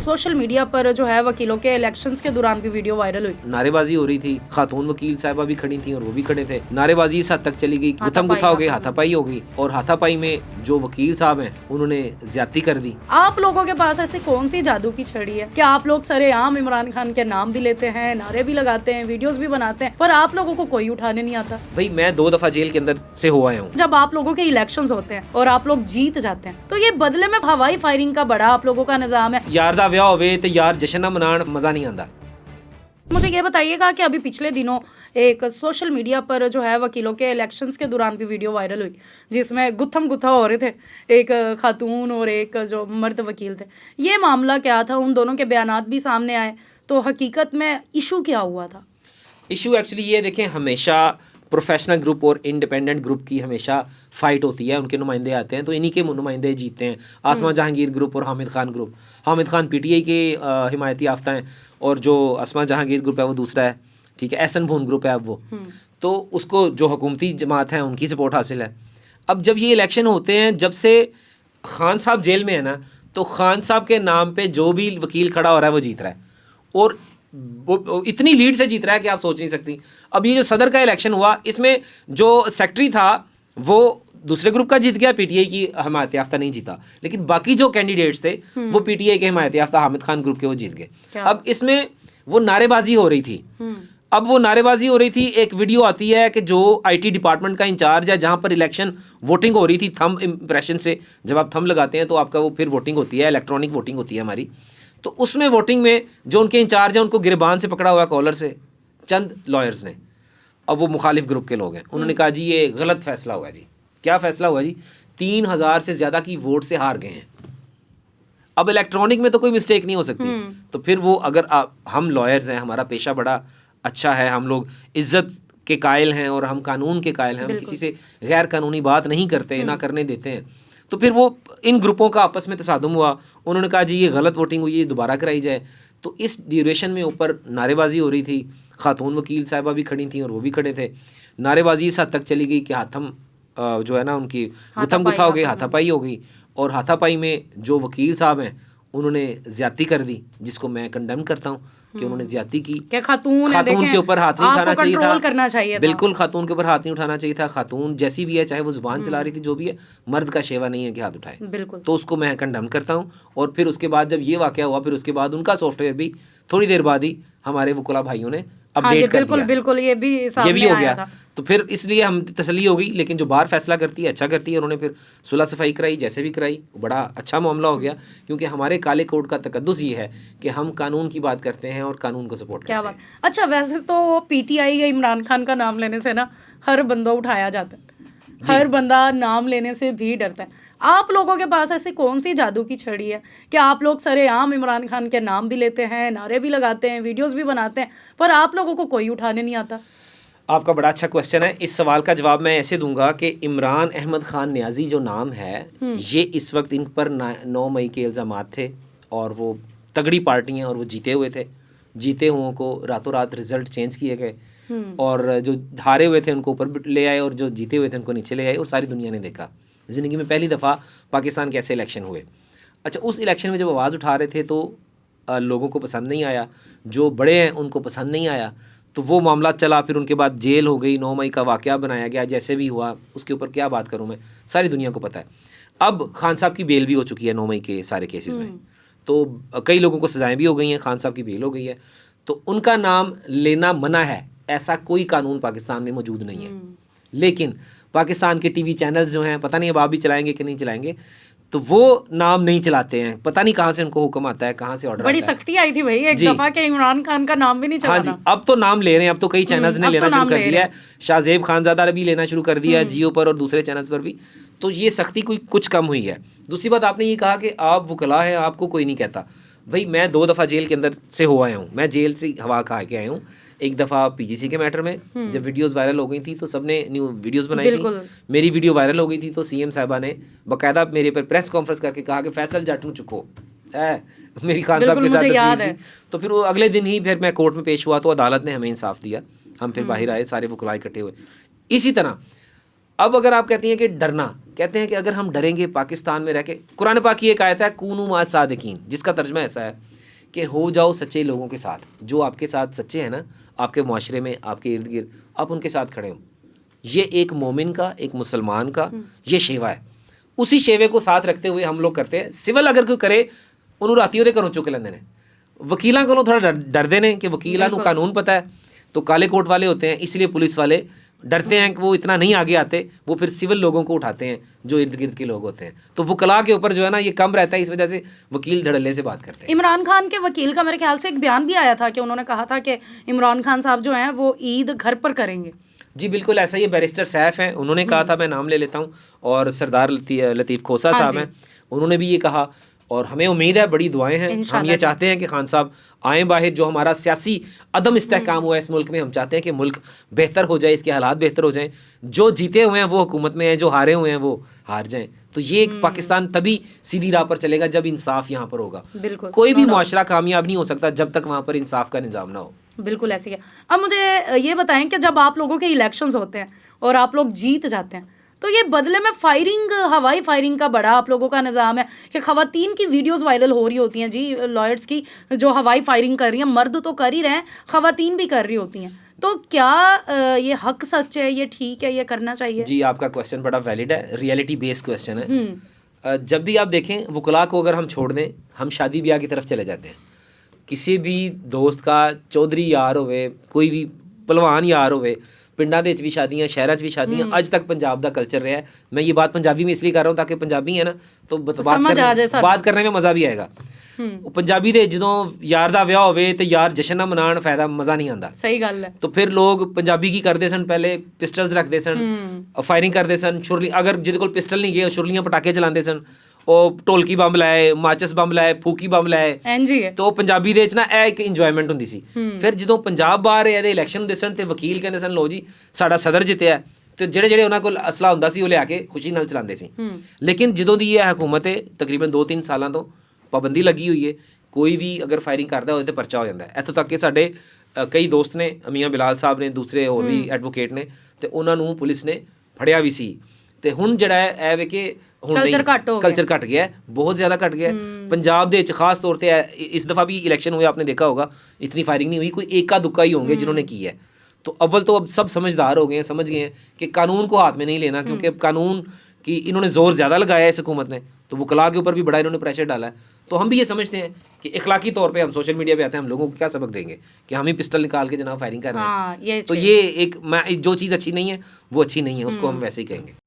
Social media पर जो है वकीलों के इलेक्शंस के दौरान भी वीडियो वायरल हुई। नारेबाजी हो रही थी, खातून वकील साहिबा भी खड़ी थी और वो भी खड़े थे। नारेबाजी इस हद तक चली गई, गुथम गुथा हो गई, हाथापाई हो गई और हाथापाई में जो वकील साहब हैं उन्होंने ज्यादती कर दी। आप लोगों के पास ऐसी कौन सी जादू की छड़ी है? क्या आप लोग सरेआम इमरान खान के नाम भी लेते हैं, नारे भी लगाते हैं, वीडियोस भी बनाते हैं, पर आप लोगों को कोई उठाने नहीं आता? भाई मैं 2 दफा जेल के अंदर से हो आया हूँ। जब आप लोगों के इलेक्शंस होते हैं और आप लोग जीत जाते हैं तो ये बदले में हवाई फायरिंग का बड़ा आप लोगों का निजाम है। यार दा व्याह होवे ते यार जश्न ना मनान मजा नहीं आता। मुझे ये बताइएगा कि अभी पिछले दिनों एक सोशल मीडिया पर जो है वकीलों के इलेक्शंस के दौरान भी वीडियो वायरल हुई जिसमें गुत्थम गुत्था हो रहे थे, एक खातून और एक जो मर्द वकील थे। ये मामला क्या था? उन दोनों के बयानात भी सामने आए, तो हकीकत में इशू क्या हुआ था? इशू एक्चुअली ये देखें, हमेशा प्रोफेशनल ग्रुप और इंडिपेंडेंट ग्रुप की हमेशा फ़ाइट होती है, उनके नुमाइंदे आते हैं तो इन्हीं के नुमाइंदे जीतते हैं। आसमा जहांगीर ग्रुप और हामिद खान ग्रुप। हामिद खान पीटीआई के हिमायती याफ्ता हैं और जो आसमा जहांगीर ग्रुप है वो दूसरा है, ठीक है, एहसन भून ग्रुप है अब वो। तो उसको जो हुकूमती जमात है उनकी सपोर्ट हासिल है। अब जब ये इलेक्शन होते हैं, जब से खान साहब जेल में है ना, तो खान साहब के नाम पे जो भी वकील खड़ा हो रहा है वो जीत रहा है और वो इतनी लीड से जीत रहा है कि आप सोच नहीं सकती। अब ये जो सदर का इलेक्शन हुआ, इसमें जो सेक्रेटरी था वो दूसरे ग्रुप का जीत गया, पीटीआई की हिमायत याफ्ता नहीं जीता, लेकिन बाकी जो कैंडिडेट्स थे वो पीटीआई के हिमायत याफ्ता हामिद खान ग्रुप के वो जीत गए। अब इसमें वो नारेबाजी हो रही थी। अब वो नारेबाजी हो रही थी, एक वीडियो आती है कि जो आईटी डिपार्टमेंट का इंचार्ज है, जहाँ पर इलेक्शन वोटिंग हो रही थी थंब इम्प्रेशन से, जब आप थंब लगाते हैं तो आपका वो फिर वोटिंग होती है, इलेक्ट्रॉनिक वोटिंग होती है हमारी। तो उसमें वोटिंग में जो उनके इंचार्ज हैं उनको गिरबान से पकड़ा हुआ कॉलर से चंद लॉयर्स ने। अब वो मुखालिफ ग्रुप के लोग हैं, उन्होंने कहा जी ये गलत फैसला हुआ जी। क्या फैसला हुआ जी? 3000 से ज़्यादा की वोट से हार गए हैं। अब इलेक्ट्रॉनिक में तो कोई मिस्टेक नहीं हो सकती, तो फिर वो अगर हम लॉयर्स हैं, हमारा पेशा बड़ा अच्छा है, हम लोग इज्जत के कायल हैं और हम कानून के कायल हैं, हम किसी से गैर कानूनी बात नहीं करते, ना करने देते हैं। तो फिर वो इन ग्रुपों का आपस में तसादुम हुआ, उन्होंने कहा जी ये गलत वोटिंग हुई है, दोबारा कराई जाए। तो इस ड्यूरेशन में ऊपर नारेबाजी हो रही थी, खातून वकील साहिबा भी खड़ी थी और वो भी खड़े थे। नारेबाजी इस हद तक चली गई कि हाथम जो है ना उनकी गुथम गुथा हो गई, हाथापाई हो गई और हाथापाई में जो वकील साहब हैं उन्होंने ज्यादती कर दी, जिसको मैं कंडेम करता हूँ कि उन्होंने ज्यादती की। खातून के ऊपर हाथ नहीं उठाना चाहिए था, बिल्कुल खातून के ऊपर हाथ नहीं उठाना चाहिए था। खातून जैसी भी है, चाहे वो जुबान चला रही थी, जो भी है, मर्द का शेवा नहीं है कि हाथ उठाए, बिल्कुल। तो उसको मैं कंडेम करता हूँ। और फिर उसके बाद जब ये वाकया हुआ, फिर उसके बाद उनका सॉफ्टवेयर भी थोड़ी देर बाद ही हमारे वकुला भाइयों ने अपडेट कर दिया। बिल्कुल ये भी हो गया। तो फिर इसलिए हम तसल्ली हो गई। लेकिन जो बार फैसला करती है अच्छा करती है, उन्होंने फिर सुलह सफाई कराई, जैसे भी कराई, बड़ा अच्छा मामला हो गया। क्योंकि हमारे काले कोड का तकद्दुस ये है कि हम कानून की बात करते हैं और कानून को सपोर्ट करते हैं। अच्छा, वैसे तो पीटीआई या इमरान खान का नाम लेने से ना हर बंदा उठाया जाता है, हर बंदा नाम लेने से भी डरता है। आप लोगों के पास ऐसी कौन सी जादू की छड़ी है कि आप लोग सरेआम इमरान खान के नाम भी लेते हैं, नारे भी लगाते हैं, वीडियोस भी बनाते हैं, पर आप लोगों को कोई उठाने नहीं आता? आपका बड़ा अच्छा क्वेश्चन है। इस सवाल का जवाब मैं ऐसे दूंगा कि इमरान अहमद खान न्याजी जो नाम है, ये इस वक्त इन पर 9 मई के इल्ज़ामात थे और वो तगड़ी पार्टी हैं और वो जीते हुए थे। जीते हुओं को रातों रात रिजल्ट चेंज किए गए और जो हारे हुए थे उनको ऊपर ले आए और जो जीते हुए थे उनको नीचे ले आए और सारी दुनिया ने देखा। ज़िंदगी में पहली दफ़ा पाकिस्तान के ऐसे इलेक्शन हुए। अच्छा, उस इलेक्शन में जब आवाज़ उठा रहे थे तो लोगों को पसंद नहीं आया, जो बड़े हैं उनको पसंद नहीं आया, तो वो मामला चला। फिर उनके बाद जेल हो गई, 9 मई का वाक़या बनाया गया, जैसे भी हुआ उसके ऊपर क्या बात करूँ मैं, सारी दुनिया को पता है। अब खान साहब की बेल भी हो चुकी है 9 मई के सारे केसेस में, तो कई लोगों को सज़ाएँ भी हो गई हैं, खान साहब की बेल हो गई है। तो उनका नाम लेना मना है, ऐसा कोई कानून पाकिस्तान में मौजूद नहीं है। लेकिन पाकिस्तान के टीवी चैनल्स जो हैं, पता नहीं अब आप भी चलाएंगे कि नहीं चलाएंगे, तो वो नाम नहीं चलाते हैं। पता नहीं कहाँ से उनको हुक्म आता है, कहाँ से ऑर्डर आता है। बड़ी सख्ती आई थी भाई एक दफा के इमरान खान का नाम भी नहीं चलाना। हाँ जी, अब तो नाम ले रहे हैं, अब तो कई चैनल्स ने लेना शुरू कर दिया है। शाहजेब खानजादा ने भी लेना शुरू कर दिया है, जियो पर और दूसरे चैनल्स पर भी। तो ये सख्ती कोई कुछ कम हुई है। दूसरी बात, आपने ये कहा कि आप वकला हैं, आपको कोई नहीं कहता। भाई मैं 2 दफ़ा जेल के अंदर से हो आया हूँ, मैं जेल से हवा खा के आया हूँ। एक दफ़ा पीजीसी के मैटर में जब वीडियोस वायरल हो गई थी तो सबने न्यू वीडियोस बनाई थी, मेरी वीडियो वायरल हो गई थी, तो सीएम साहबा ने बाकायदा मेरे पर प्रेस कॉन्फ्रेंस करके कहा कि फैसल जट नूं चुको मेरी खान साहब के साथ तस्वीर थी। तो फिर वो अगले दिन ही फिर मैं कोर्ट में पेश हुआ तो अदालत ने हमें इंसाफ दिया, हम फिर बाहर आए, सारे वकला इकट्ठे हुए। इसी तरह अब अगर आप कहती हैं कि डरना, कहते हैं कि अगर हम डरेंगे पाकिस्तान में रह के, कुरान पाक की एक आयत है कूनू मा सादिकीन, जिसका तर्जमा ऐसा है कि हो जाओ सच्चे लोगों के साथ, जो आपके साथ सच्चे हैं ना, आपके माशरे में, आपके इर्द गिर्द, आप उनके साथ खड़े हो। ये एक मोमिन का, एक मुसलमान का ये शेवा है। उसी शेवे को साथ रखते हुए हम लोग करते हैं। सिविल अगर कोई करे उन्होंने राती ਉਹਦੇ ਘਰੋਂ ਚੁੱਕ ਲੈਂਦੇ ਨੇ। वकीलों को थोड़ा डरते हैं कि वकीलों को कानून पता है, तो काले कोट वाले होते हैं, इसलिए पुलिस वाले डरते हैं कि वो इतना नहीं आगे आते, वो फिर सिविल लोगों को उठाते हैं जो इर्द गिर्द के लोग होते हैं। तो वकला के ऊपर जो है ना ये कम रहता है, इस वजह से वकील धड़ल्ले से बात करते हैं। इमरान खान के वकील का मेरे ख्याल से एक बयान भी आया था कि उन्होंने कहा था कि इमरान खान साहब जो हैं वो ईद घर पर करेंगे। जी बिल्कुल ऐसा ही। बैरिस्टर सैफ हैं, उन्होंने कहा था, मैं नाम ले लेता हूँ, और सरदार लतीफ़ खोसा साहब हैं, उन्होंने भी ये कहा। और हमें उम्मीद है, बड़ी दुआएं हैं, हम ये चाहते हैं कि खान साहब आएँ बाहर। जो हमारा सियासी अदम इस्तेहकाम हुआ है इस मुल्क में, हम चाहते हैं कि मुल्क बेहतर हो जाए, इसके हालात बेहतर हो जाएं। जो जीते हुए हैं वो हुकूमत में हैं, जो हारे हुए हैं वो हार जाएं। तो ये एक पाकिस्तान तभी सीधी राह पर चलेगा जब इंसाफ यहाँ पर होगा। बिल्कुल, कोई भी मुआशरा कामयाब नहीं हो सकता जब तक वहाँ पर इंसाफ का निज़ाम ना हो। बिल्कुल ऐसे ही है। अब मुझे ये बताएं कि जब आप लोगों के इलेक्शंस होते हैं और आप लोग जीत जाते हैं, तो ये बदले में फायरिंग, हवाई फायरिंग का बड़ा आप लोगों का निज़ाम है कि ख़वातीन की वीडियोस वायरल हो रही होती हैं जी, लॉयर्स की जो हवाई फायरिंग कर रही हैं। मर्द तो कर ही रहे हैं, ख़वातीन भी कर रही होती हैं। तो क्या ये हक सच है, ये ठीक है, ये करना चाहिए? जी आपका क्वेश्चन बड़ा वैलिड है, रियलिटी बेस्ड क्वेश्चन है। जब भी आप देखें, वकला को अगर हम छोड़ दें, हम शादी ब्याह की तरफ चले जाते हैं। किसी भी दोस्त का चौधरी यार होवे, कोई भी भलवान यार होवे, पिंडा दे भी शादियाँ, शहरों भी शादियाँ, अज तक पंजाब का कल्चर रहा है। मैं ये बात पंजाबी में इसलिए कर रहा हूँ ताकि पंजाबी है ना, तो बात करने में मज़ा भी आएगा। पंजाबी दे जो यार दा विआह होवे ते यार जश्न ना मनाण, फायदा मज़ा नहीं आता। सही गल है। तो फिर लोग पंजाबी की करते सन, पहले पिस्टल्स रखते सन, फायरिंग करते सन, छुरली, अगर जिहदे कोल पिस्टल नहीं गए छुरलियां पटाके चलाते सन, ਉਹ ਢੋਲਕੀ ਬੰਬ ਲਾਏ, ਮਾਚਸ ਬੰਬ ਲਾਏ, ਫੂਕੀ ਬੰਬ ਲਾਏ। तो पंजाबी ਦੇ ਵਿੱਚ ਨਾ ਇਹ ਇੱਕ ਇੰਜੋਇਮੈਂਟ ਹੁੰਦੀ ਸੀ। ਫਿਰ ਜਦੋਂ ਪੰਜਾਬ ਬਾਹਰ ਇਹਦੇ ਇਲੈਕਸ਼ਨ ਹੁੰਦੇ ਸਨ ਤੇ ਵਕੀਲ ਕਹਿੰਦੇ ਸਨ, ਲੋ ਜੀ ਸਾਡਾ ਸਦਰ ਜਿੱਤਿਆ, ਤੇ ਜਿਹੜੇ ਉਹਨਾਂ ਕੋਲ ਅਸਲਾ ਹੁੰਦਾ ਸੀ ਉਹ ਲਿਆ ਕੇ ਖੁਸ਼ੀ ਨਾਲ ਚਲਾਉਂਦੇ ਸੀ। ਲੇਕਿਨ ਜਦੋਂ ਦੀ ਇਹ ਹਕੂਮਤ ਹੈ, ਤਕਰੀਬਨ 2-3 ਸਾਲਾਂ ਤੋਂ ਪਾਬੰਦੀ ਲੱਗੀ ਹੋਈ ਹੈ, ਕੋਈ ਵੀ ਅਗਰ ਫਾਇਰਿੰਗ ਕਰਦਾ ਉਹਦੇ ਤੇ ਪਰਚਾ ਹੋ ਜਾਂਦਾ ਹੈ। ਇੱਥੋਂ ਤੱਕ ਕਿ ਸਾਡੇ ਕਈ ਦੋਸਤ ਨੇ, ਮੀਆਂ ਬਿਲਾਲ ਸਾਹਿਬ ਨੇ, ਦੂਸਰੇ ਹੋਰ ਵੀ ਐਡਵੋਕੇਟ ਨੇ, ਤੇ ਉਹਨਾਂ ਨੂੰ ਪੁਲਿਸ ਨੇ ਫੜਿਆ ਵੀ ਸੀ। ਤੇ ਹੁਣ ਜਿਹੜਾ ਹੈ ਇਹ ਵੇ ਕਿ कल्चर घट गया है, बहुत ज़्यादा घट गया है पंजाब दे खास तौर पे। इस दफ़ा भी इलेक्शन हुए, आपने देखा होगा, इतनी फायरिंग नहीं हुई, कोई एका दुक्का ही होंगे जिन्होंने की है। तो अव्वल तो अब सब समझदार हो गए हैं, समझ गए हैं कि कानून को हाथ में नहीं लेना, क्योंकि अब कानून की इन्होंने ज़ोर ज़्यादा लगाया है इस हुकूमत ने, तो वकला के ऊपर भी बड़ा इन्होंने प्रेशर डाला है। तो हम भी ये समझते हैं कि इखलाकी तौर पे हम सोशल मीडिया पे आते हैं, हम लोगों को क्या सबक देंगे कि हम ही पिस्टल निकाल के जनाब फायरिंग कर रहे हैं। तो ये एक जो चीज़ अच्छी नहीं है वो अच्छी नहीं है, उसको हम वैसे ही कहेंगे।